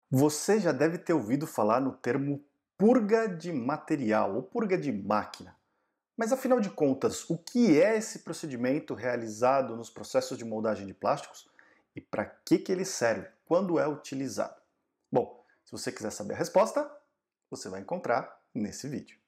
Você já deve ter ouvido falar no termo purga de material ou purga de máquina. Mas afinal de contas, o que é esse procedimento realizado nos processos de moldagem de plásticos e para que ele serve? Quando é utilizado? Bom, se você quiser saber a resposta, você vai encontrar nesse vídeo.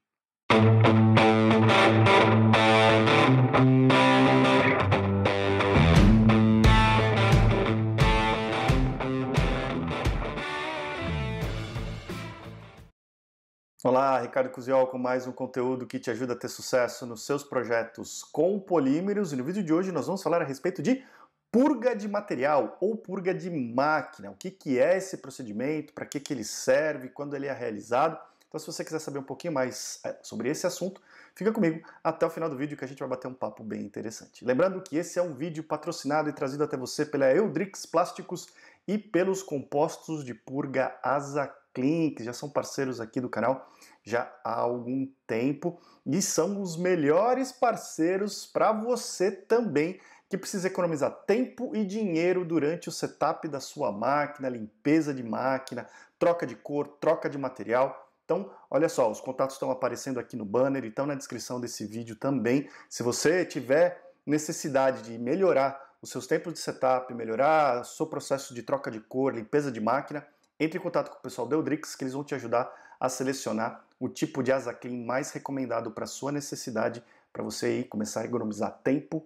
Olá, Ricardo Cusiol com mais um conteúdo que te ajuda a ter sucesso nos seus projetos com polímeros. E no vídeo de hoje nós vamos falar a respeito de purga de material ou purga de máquina. O que é esse procedimento, para que ele serve, quando ele é realizado. Então, se você quiser saber um pouquinho mais sobre esse assunto, fica comigo até o final do vídeo que a gente vai bater um papo bem interessante. Lembrando que esse é um vídeo patrocinado e trazido até você pela Eudrix Plásticos e pelos compostos de purga Asa Clean, que já são parceiros aqui do canal já há algum tempo e são os melhores parceiros para você também que precisa economizar tempo e dinheiro durante o setup da sua máquina, limpeza de máquina, troca de cor, troca de material. Então, olha só, os contatos estão aparecendo aqui no banner e estão na descrição desse vídeo também. Se você tiver necessidade de melhorar os seus tempos de setup, melhorar o seu processo de troca de cor, limpeza de máquina, entre em contato com o pessoal da Eudrix, que eles vão te ajudar a selecionar o tipo de Asa Clean mais recomendado para a sua necessidade, para você aí começar a economizar tempo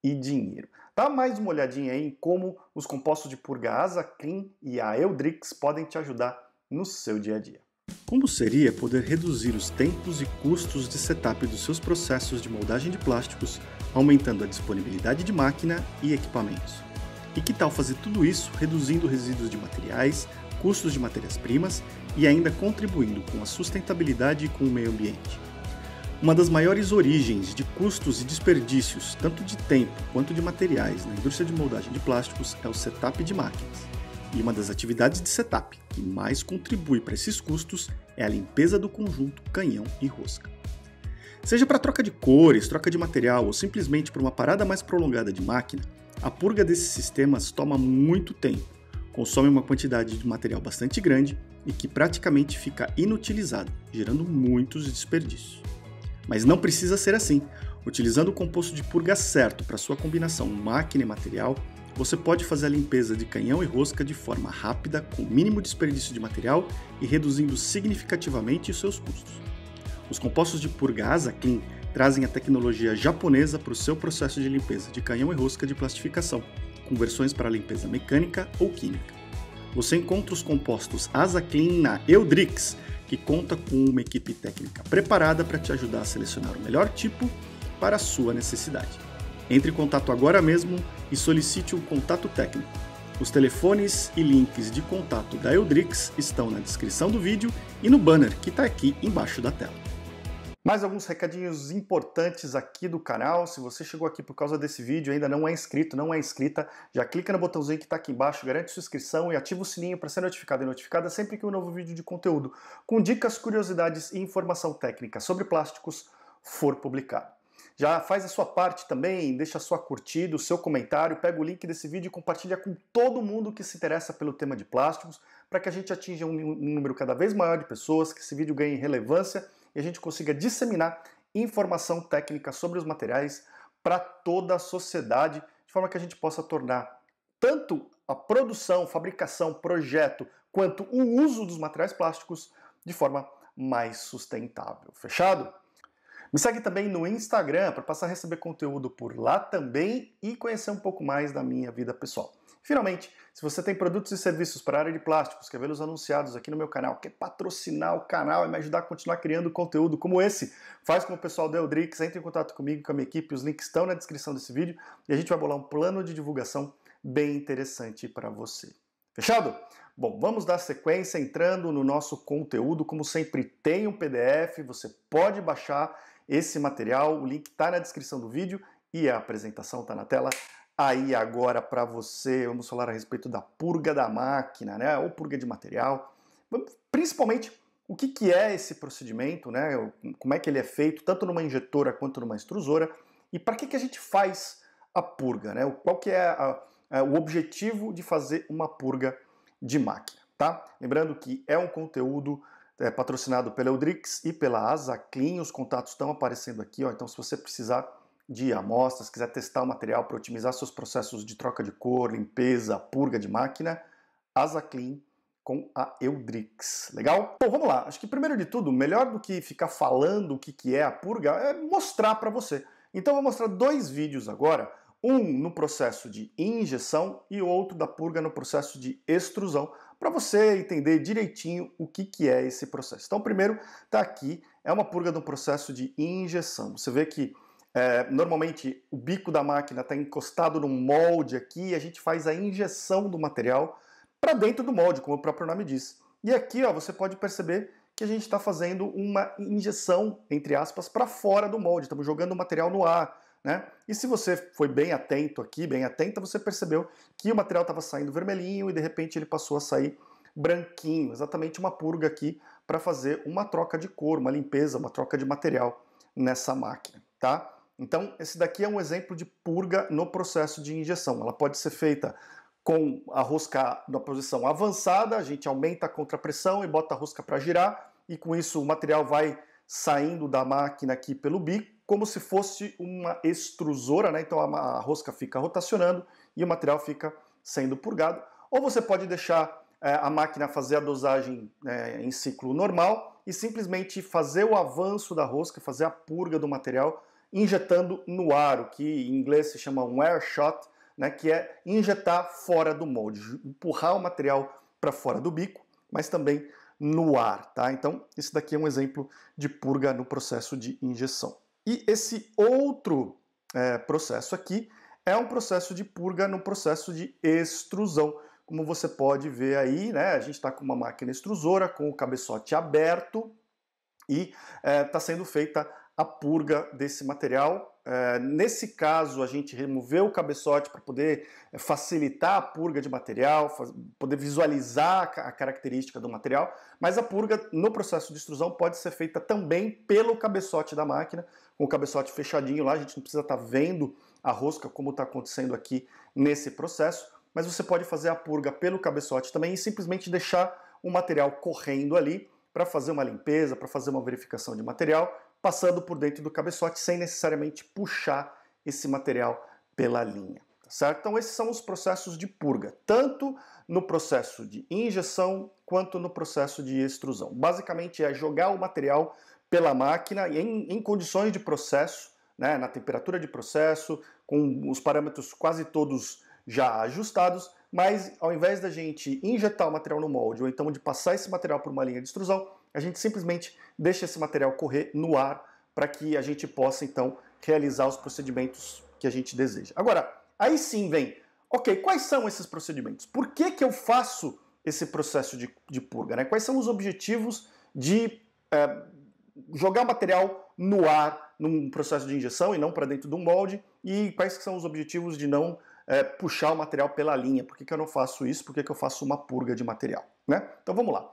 e dinheiro. Dá mais uma olhadinha aí em como os compostos de purga Asa Clean e a Eudrix podem te ajudar no seu dia a dia. Como seria poder reduzir os tempos e custos de setup dos seus processos de moldagem de plásticos, aumentando a disponibilidade de máquina e equipamentos? E que tal fazer tudo isso reduzindo resíduos de materiais, custos de matérias-primas e ainda contribuindo com a sustentabilidade e com o meio ambiente? Uma das maiores origens de custos e desperdícios, tanto de tempo quanto de materiais, na indústria de moldagem de plásticos é o setup de máquinas. E uma das atividades de setup que mais contribui para esses custos é a limpeza do conjunto canhão e rosca. Seja para troca de cores, troca de material ou simplesmente por uma parada mais prolongada de máquina, a purga desses sistemas toma muito tempo, consome uma quantidade de material bastante grande e que praticamente fica inutilizado, gerando muitos desperdícios. Mas não precisa ser assim. Utilizando o composto de purga certo para sua combinação máquina e material, você pode fazer a limpeza de canhão e rosca de forma rápida, com mínimo desperdício de material e reduzindo significativamente os seus custos. Os compostos de purga Asa Clean trazem a tecnologia japonesa para o seu processo de limpeza de canhão e rosca de plastificação, com versões para limpeza mecânica ou química. Você encontra os compostos Asa Clean na Eudrix, que conta com uma equipe técnica preparada para te ajudar a selecionar o melhor tipo para a sua necessidade. Entre em contato agora mesmo e solicite um contato técnico. Os telefones e links de contato da Eudrix estão na descrição do vídeo e no banner que está aqui embaixo da tela. Mais alguns recadinhos importantes aqui do canal. Se você chegou aqui por causa desse vídeo e ainda não é inscrito, não é inscrita, já clica no botãozinho que está aqui embaixo, garante sua inscrição e ativa o sininho para ser notificado e notificada sempre que um novo vídeo de conteúdo com dicas, curiosidades e informação técnica sobre plásticos for publicado. Já faz a sua parte também, deixa a sua curtida, o seu comentário, pega o link desse vídeo e compartilha com todo mundo que se interessa pelo tema de plásticos, para que a gente atinja um número cada vez maior de pessoas, que esse vídeo ganhe relevância e a gente consiga disseminar informação técnica sobre os materiais para toda a sociedade, de forma que a gente possa tornar tanto a produção, fabricação, projeto, quanto o uso dos materiais plásticos de forma mais sustentável. Fechado? Me segue também no Instagram para passar a receber conteúdo por lá também e conhecer um pouco mais da minha vida pessoal. Finalmente, se você tem produtos e serviços para a área de plásticos, quer vê-los anunciados aqui no meu canal, quer patrocinar o canal e me ajudar a continuar criando conteúdo como esse, faz com o pessoal da Eudrix, entre em contato comigo, com a minha equipe, os links estão na descrição desse vídeo e a gente vai bolar um plano de divulgação bem interessante para você. Fechado? Bom, vamos dar sequência entrando no nosso conteúdo. Como sempre, tem um PDF, você pode baixar esse material, o link está na descrição do vídeo e a apresentação está na tela aí agora para você. Vamos falar a respeito da purga da máquina, né? Ou purga de material. Principalmente, o que é esse procedimento, né? Como é que ele é feito, tanto numa injetora quanto numa extrusora, e para que a gente faz a purga, né? Qual que é o objetivo de fazer uma purga de máquina? tá? Lembrando que é um conteúdo patrocinado pela Eudrix e pela Azaclean, os contatos estão aparecendo aqui, ó, então se você precisar de amostras, quiser testar o material para otimizar seus processos de troca de cor, limpeza, purga de máquina, Azaclean com a Eudrix, legal? Bom, vamos lá, acho que primeiro de tudo, melhor do que ficar falando o que é a purga, é mostrar para você. Então eu vou mostrar dois vídeos agora, um no processo de injeção e outro da purga no processo de extrusão, para você entender direitinho o que é esse processo. Então, primeiro, está aqui, é uma purga no processo de injeção. Você vê que normalmente o bico da máquina está encostado num molde aqui e a gente faz a injeção do material para dentro do molde, como o próprio nome diz. E aqui ó, você pode perceber que a gente está fazendo uma injeção, entre aspas, para fora do molde, estamos jogando o material no ar. Né? E se você foi bem atento aqui, bem atenta, você percebeu que o material estava saindo vermelhinho e de repente ele passou a sair branquinho, exatamente uma purga aqui para fazer uma troca de cor, uma limpeza, uma troca de material nessa máquina, tá? Então esse daqui é um exemplo de purga no processo de injeção. Ela pode ser feita com a rosca na posição avançada, a gente aumenta a contrapressão e bota a rosca para girar e com isso o material vai saindo da máquina aqui pelo bico, como se fosse uma extrusora, né? Então a rosca fica rotacionando e o material fica sendo purgado. Ou você pode deixar a máquina fazer a dosagem em ciclo normal e simplesmente fazer o avanço da rosca, fazer a purga do material, injetando no ar, o que em inglês se chama um air shot, né? Que é injetar fora do molde, empurrar o material para fora do bico, mas também no ar, tá? Então, esse daqui é um exemplo de purga no processo de injeção. E esse outro processo aqui é um processo de purga no processo de extrusão. Como você pode ver aí, né, a gente está com uma máquina extrusora com o cabeçote aberto e está sendo feita a purga desse material. Nesse caso, a gente removeu o cabeçote para poder facilitar a purga de material, poder visualizar a característica do material, mas a purga no processo de extrusão pode ser feita também pelo cabeçote da máquina, com o cabeçote fechadinho lá, a gente não precisa estar vendo a rosca como está acontecendo aqui nesse processo, mas você pode fazer a purga pelo cabeçote também e simplesmente deixar o material correndo ali para fazer uma limpeza, para fazer uma verificação de material, passando por dentro do cabeçote sem necessariamente puxar esse material pela linha, tá certo? Então esses são os processos de purga, tanto no processo de injeção quanto no processo de extrusão. Basicamente é jogar o material pela máquina em condições de processo, né, na temperatura de processo, com os parâmetros quase todos já ajustados, mas ao invés da gente injetar o material no molde ou então de passar esse material por uma linha de extrusão, a gente simplesmente deixa esse material correr no ar para que a gente possa então realizar os procedimentos que a gente deseja. Agora, aí sim vem, ok, quais são esses procedimentos? Por que eu faço esse processo de purga? Né? Quais são os objetivos de jogar o material no ar num processo de injeção e não para dentro de um molde? E quais são os objetivos de não puxar o material pela linha? Por que eu não faço isso? Por que eu faço uma purga de material? Né? Então vamos lá.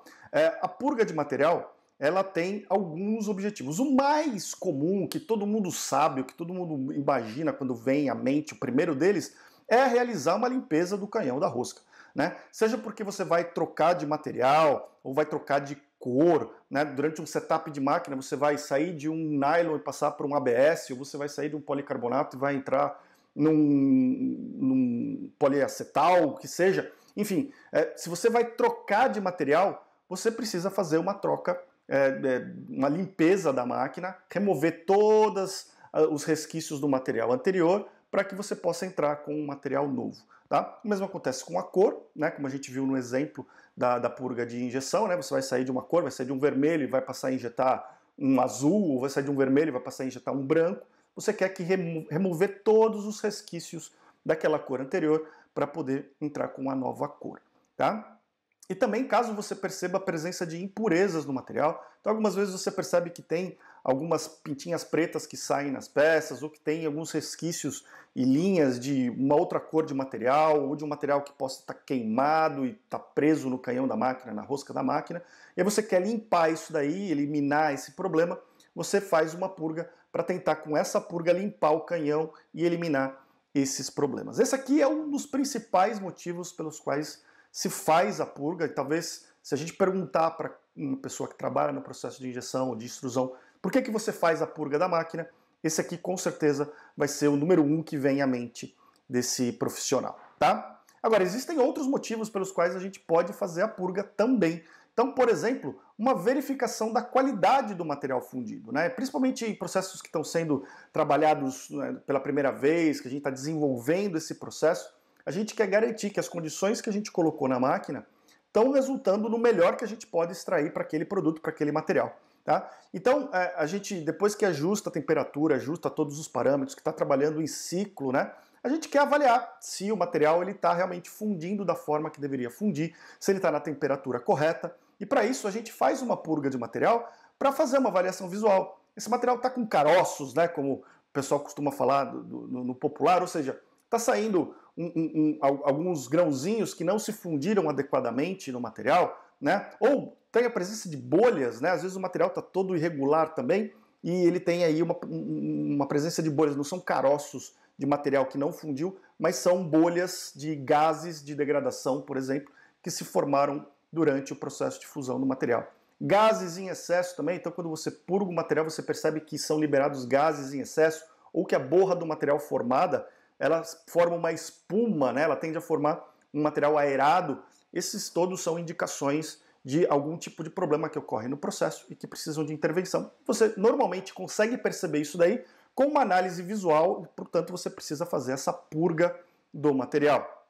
A purga de material, ela tem alguns objetivos. O mais comum, que todo mundo sabe, o que todo mundo imagina quando vem à mente, o primeiro deles, é realizar uma limpeza do canhão da rosca. Né? Seja porque você vai trocar de material ou vai trocar de cor, né? Durante um setup de máquina você vai sair de um nylon e passar para um ABS, ou você vai sair de um policarbonato e vai entrar num poliacetal, o que seja. Enfim, se você vai trocar de material, você precisa fazer uma troca, uma limpeza da máquina, remover todos os resquícios do material anterior para que você possa entrar com um material novo. Tá? O mesmo acontece com a cor, né? Como a gente viu no exemplo da purga de injeção, né? Você vai sair de uma cor, vai sair de um vermelho e vai passar a injetar um azul, ou vai sair de um vermelho e vai passar a injetar um branco. Você quer que remover todos os resquícios daquela cor anterior para poder entrar com uma nova cor. Tá? E também caso você perceba a presença de impurezas no material, então algumas vezes você percebe que tem algumas pintinhas pretas que saem nas peças, ou que tem alguns resquícios e linhas de uma outra cor de material, ou de um material que possa estar queimado e estar preso no canhão da máquina, na rosca da máquina, e aí você quer limpar isso daí, eliminar esse problema, você faz uma purga para tentar com essa purga limpar o canhão e eliminar esses problemas. Esse aqui é um dos principais motivos pelos quais se faz a purga, e talvez se a gente perguntar para uma pessoa que trabalha no processo de injeção ou de extrusão, por que você faz a purga da máquina? Esse aqui com certeza vai ser o número 1 que vem à mente desse profissional, tá? Agora, existem outros motivos pelos quais a gente pode fazer a purga também. Então, por exemplo, uma verificação da qualidade do material fundido, né? Principalmente em processos que estão sendo trabalhados, né, pela primeira vez, que a gente está desenvolvendo esse processo, a gente quer garantir que as condições que a gente colocou na máquina estão resultando no melhor que a gente pode extrair para aquele produto, para aquele material. Tá? Então, a gente, depois que ajusta a temperatura, ajusta todos os parâmetros, que está trabalhando em ciclo, né? A gente quer avaliar se o material está realmente fundindo da forma que deveria fundir, se ele está na temperatura correta. E para isso a gente faz uma purga de material para fazer uma avaliação visual. Esse material está com caroços, né, como o pessoal costuma falar no popular, ou seja, está saindo alguns grãozinhos que não se fundiram adequadamente no material, né? Ou tem a presença de bolhas, né? Às vezes o material está todo irregular também e ele tem aí uma presença de bolhas, não são caroços de material que não fundiu, mas são bolhas de gases de degradação, por exemplo, que se formaram durante o processo de fusão do material. Gases em excesso também, então quando você purga o material, você percebe que são liberados gases em excesso, ou que a borra do material formada, ela forma uma espuma, né? Ela tende a formar um material aerado. Esses todos são indicações de algum tipo de problema que ocorre no processo e que precisam de intervenção. Você normalmente consegue perceber isso daí com uma análise visual, portanto você precisa fazer essa purga do material.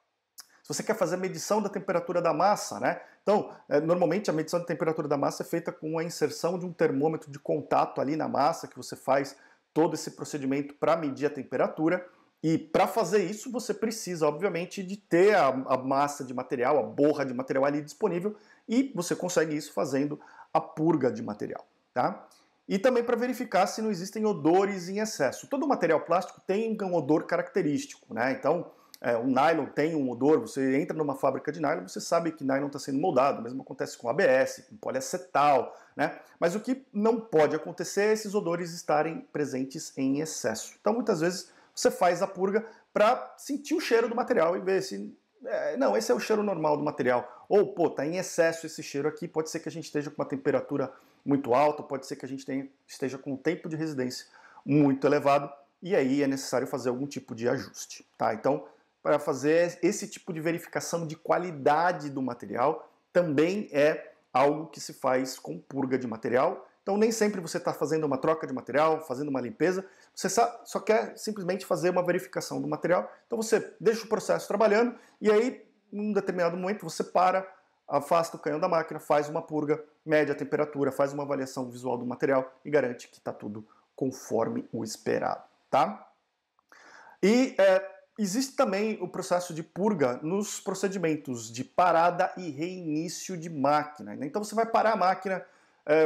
Se você quer fazer a medição da temperatura da massa, né? Então, normalmente a medição da temperatura da massa é feita com a inserção de um termômetro de contato ali na massa, que você faz todo esse procedimento para medir a temperatura. E para fazer isso, você precisa, obviamente, de ter a massa de material, a borra de material ali disponível, e você consegue isso fazendo a purga de material, tá? E também para verificar se não existem odores em excesso. Todo material plástico tem um odor característico, né? Então, o nylon tem um odor, você entra numa fábrica de nylon, você sabe que nylon está sendo moldado, o mesmo acontece com ABS, com poliacetal, né? Mas o que não pode acontecer é esses odores estarem presentes em excesso. Então, muitas vezes, você faz a purga para sentir o cheiro do material e ver se... não, esse é o cheiro normal do material. Ou, pô, tá em excesso esse cheiro aqui, pode ser que a gente esteja com uma temperatura muito alta, pode ser que a gente esteja com um tempo de residência muito elevado, e aí é necessário fazer algum tipo de ajuste, tá? Então, para fazer esse tipo de verificação de qualidade do material, também é algo que se faz com purga de material. Então, nem sempre você está fazendo uma troca de material, fazendo uma limpeza, você só quer simplesmente fazer uma verificação do material. Então, você deixa o processo trabalhando e aí, em um determinado momento, você para, afasta o canhão da máquina, faz uma purga, mede a temperatura, faz uma avaliação visual do material e garante que está tudo conforme o esperado, tá? E existe também o processo de purga nos procedimentos de parada e reinício de máquina. Então você vai parar a máquina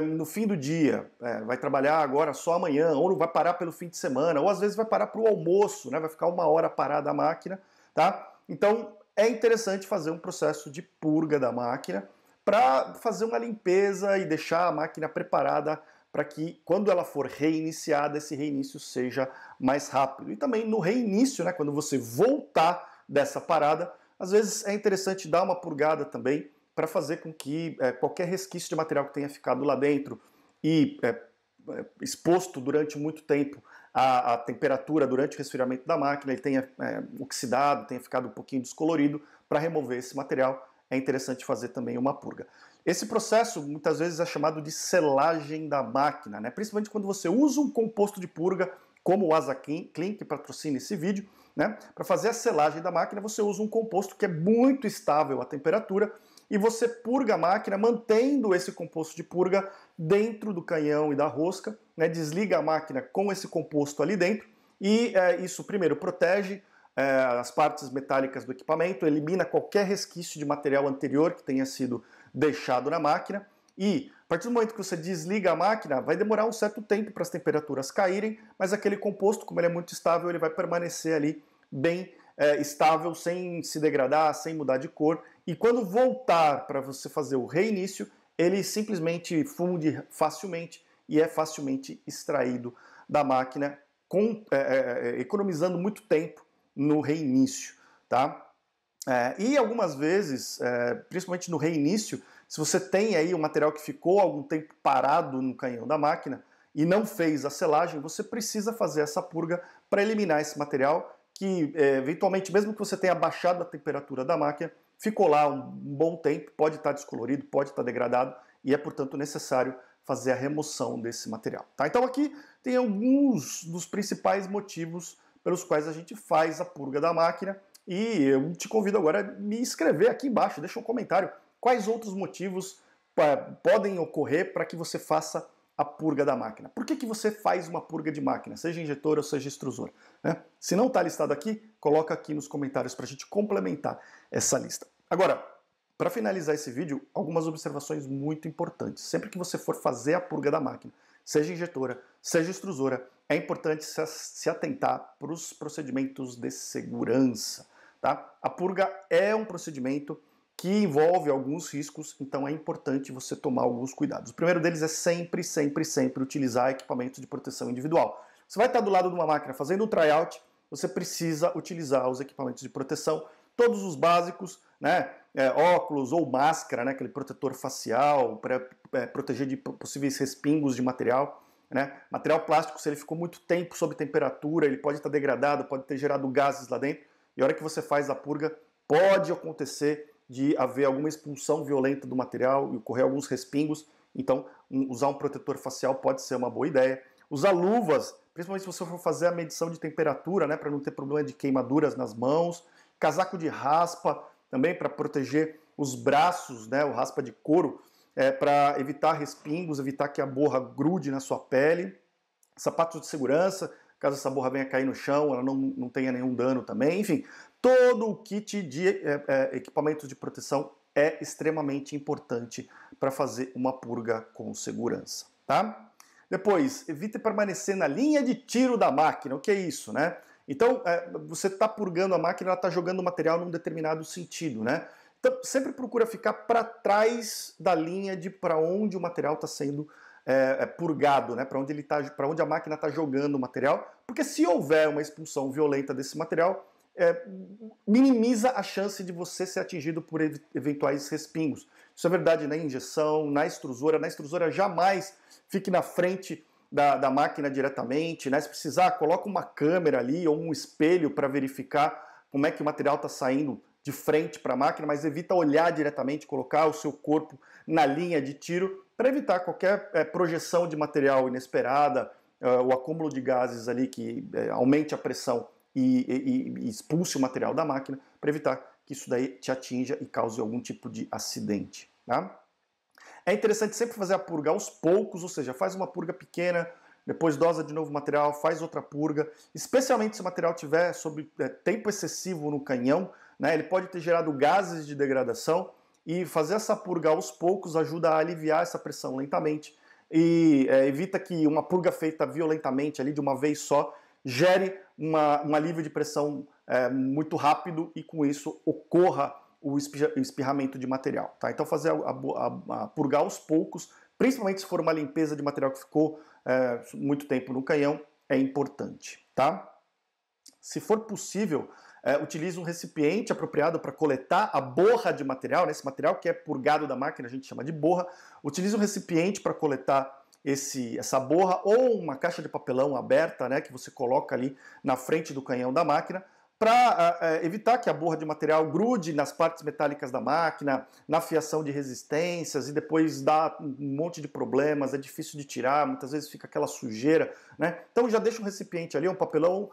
no fim do dia, vai trabalhar agora só amanhã, ou vai parar pelo fim de semana, ou às vezes vai parar para o almoço, né? Vai ficar 1 hora parada a máquina, tá? Então é interessante fazer um processo de purga da máquina para fazer uma limpeza e deixar a máquina preparada para que, quando ela for reiniciada, esse reinício seja mais rápido. E também no reinício, né, quando você voltar dessa parada, às vezes é interessante dar uma purgada também para fazer com que qualquer resquício de material que tenha ficado lá dentro e exposto durante muito tempo à temperatura durante o resfriamento da máquina, ele tenha oxidado, tenha ficado um pouquinho descolorido, para remover esse material é interessante fazer também uma purga. Esse processo muitas vezes é chamado de selagem da máquina, né? Principalmente quando você usa um composto de purga como o Asa Clean, que patrocina esse vídeo, né? Para fazer a selagem da máquina você usa um composto que é muito estável à temperatura e você purga a máquina mantendo esse composto de purga dentro do canhão e da rosca, né? Desliga a máquina com esse composto ali dentro e isso primeiro protege as partes metálicas do equipamento, elimina qualquer resquício de material anterior que tenha sido deixado na máquina e a partir do momento que você desliga a máquina vai demorar um certo tempo para as temperaturas caírem, mas aquele composto, como ele é muito estável, ele vai permanecer ali bem estável, sem se degradar, sem mudar de cor, e quando voltar para você fazer o reinício, ele simplesmente funde facilmente e é facilmente extraído da máquina, economizando muito tempo no reinício, tá? E algumas vezes, principalmente no reinício, se você tem aí um material que ficou algum tempo parado no canhão da máquina e não fez a selagem, você precisa fazer essa purga para eliminar esse material que, eventualmente, mesmo que você tenha baixado a temperatura da máquina, ficou lá um bom tempo, pode estar descolorido, pode estar degradado e é, portanto, necessário fazer a remoção desse material. Tá? Então aqui tem alguns dos principais motivos pelos quais a gente faz a purga da máquina. E eu te convido agora a me escrever aqui embaixo, deixa um comentário. Quais outros motivos podem ocorrer para que você faça a purga da máquina? Por que você faz uma purga de máquina, seja injetor ou seja extrusor? Né? Se não está listado aqui, coloca aqui nos comentários para a gente complementar essa lista. Agora, para finalizar esse vídeo, algumas observações muito importantes. Sempre que você for fazer a purga da máquina, seja injetora, seja extrusora, é importante se atentar para os procedimentos de segurança. Tá? A purga é um procedimento que envolve alguns riscos, então é importante você tomar alguns cuidados. O primeiro deles é sempre utilizar equipamento de proteção individual. Você vai estar do lado de uma máquina fazendo um tryout, você precisa utilizar os equipamentos de proteção, todos os básicos, né? Óculos ou máscara, né? Aquele protetor facial para proteger de possíveis respingos de material. Né? Material plástico, se ele ficou muito tempo sob temperatura, ele pode estar degradado, pode ter gerado gases lá dentro. E a hora que você faz a purga, pode acontecer de haver alguma expulsão violenta do material e ocorrer alguns respingos. Então, usar um protetor facial pode ser uma boa ideia. Usar luvas, principalmente se você for fazer a medição de temperatura, né, para não ter problema de queimaduras nas mãos. Casaco de raspa, também para proteger os braços, né, o raspa de couro, para evitar respingos, evitar que a borra grude na sua pele. Sapatos de segurança, caso essa borra venha cair no chão, ela não tenha nenhum dano também. Enfim, todo o kit de equipamentos de proteção é extremamente importante para fazer uma purga com segurança. Tá? Depois, evite permanecer na linha de tiro da máquina. O que é isso, né? Então, você está purgando a máquina, ela está jogando o material num determinado sentido, né? Então, sempre procura ficar para trás da linha de para onde o material está sendo purgado, né? Para onde a máquina está jogando o material, porque se houver uma expulsão violenta desse material, minimiza a chance de você ser atingido por eventuais respingos. Isso é verdade na injeção, na extrusora. Na extrusora jamais fique na frente da máquina diretamente, né? Se precisar, coloca uma câmera ali ou um espelho para verificar como é que o material está saindo de frente para a máquina, mas evita olhar diretamente, colocar o seu corpo na linha de tiro para evitar qualquer projeção de material inesperada, o acúmulo de gases ali que aumente a pressão e expulse o material da máquina, para evitar que isso daí te atinja e cause algum tipo de acidente. Tá? É interessante sempre fazer a purga aos poucos, ou seja, faz uma purga pequena, depois dosa de novo o material, faz outra purga, especialmente se o material tiver sob tempo excessivo no canhão, né, ele pode ter gerado gases de degradação, e fazer essa purga aos poucos ajuda a aliviar essa pressão lentamente e evita que uma purga feita violentamente ali de uma vez só gere um alívio de pressão muito rápido e com isso ocorra o espirramento de material. Tá? Então fazer a purgar aos poucos, principalmente se for uma limpeza de material que ficou muito tempo no canhão, é importante. Tá? Se for possível, utilize um recipiente apropriado para coletar a borra de material, né? Esse material que é purgado da máquina a gente chama de borra. Utilize um recipiente para coletar essa borra ou uma caixa de papelão aberta, né, que você coloca ali na frente do canhão da máquina, para evitar que a borra de material grude nas partes metálicas da máquina, na fiação de resistências e depois dá um monte de problemas, é difícil de tirar, muitas vezes fica aquela sujeira, né? Então já deixa um recipiente ali, um papelão,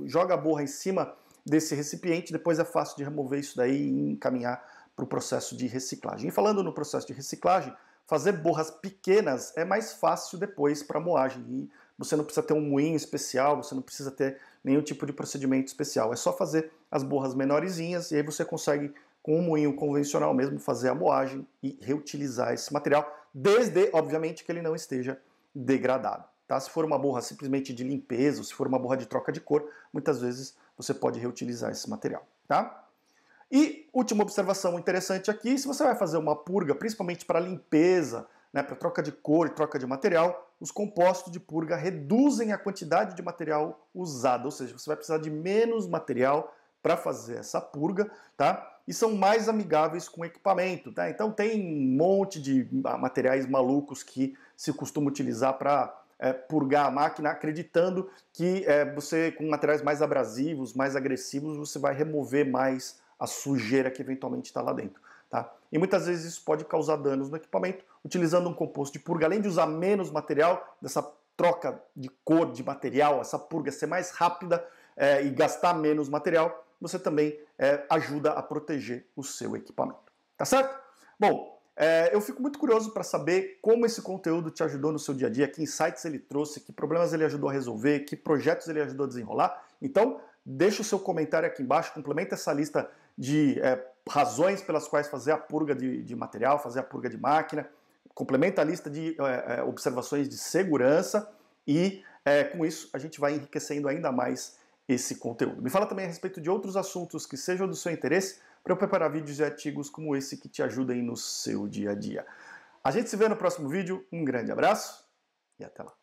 joga a borra em cima desse recipiente, depois é fácil de remover isso daí e encaminhar para o processo de reciclagem. E falando no processo de reciclagem, fazer borras pequenas é mais fácil depois para moagem e você não precisa ter um moinho especial, você não precisa ter nenhum tipo de procedimento especial. É só fazer as borras menorzinhas e aí você consegue, com um moinho convencional mesmo, fazer a moagem e reutilizar esse material, desde, obviamente, que ele não esteja degradado. Tá? Se for uma borra simplesmente de limpeza, ou se for uma borra de troca de cor, muitas vezes você pode reutilizar esse material. Tá? E última observação interessante aqui, se você vai fazer uma purga, principalmente para limpeza, né, para troca de cor e troca de material, os compostos de purga reduzem a quantidade de material usado, ou seja, você vai precisar de menos material para fazer essa purga, tá? E são mais amigáveis com o equipamento, tá? Então tem um monte de materiais malucos que se costuma utilizar para purgar a máquina, acreditando que você, com materiais mais abrasivos, mais agressivos, você vai remover mais a sujeira que eventualmente está lá dentro, tá? E muitas vezes isso pode causar danos no equipamento. Utilizando um composto de purga, além de usar menos material, dessa troca de cor de material, essa purga ser mais rápida e gastar menos material, você também ajuda a proteger o seu equipamento. Tá certo? Bom, eu fico muito curioso para saber como esse conteúdo te ajudou no seu dia a dia, que insights ele trouxe, que problemas ele ajudou a resolver, que projetos ele ajudou a desenrolar. Então, deixa o seu comentário aqui embaixo, complementa essa lista de razões pelas quais fazer a purga de material, fazer a purga de máquina, complementa a lista de observações de segurança e com isso a gente vai enriquecendo ainda mais esse conteúdo. Me fala também a respeito de outros assuntos que sejam do seu interesse para eu preparar vídeos e artigos como esse que te ajudem no seu dia a dia. A gente se vê no próximo vídeo, um grande abraço e até lá.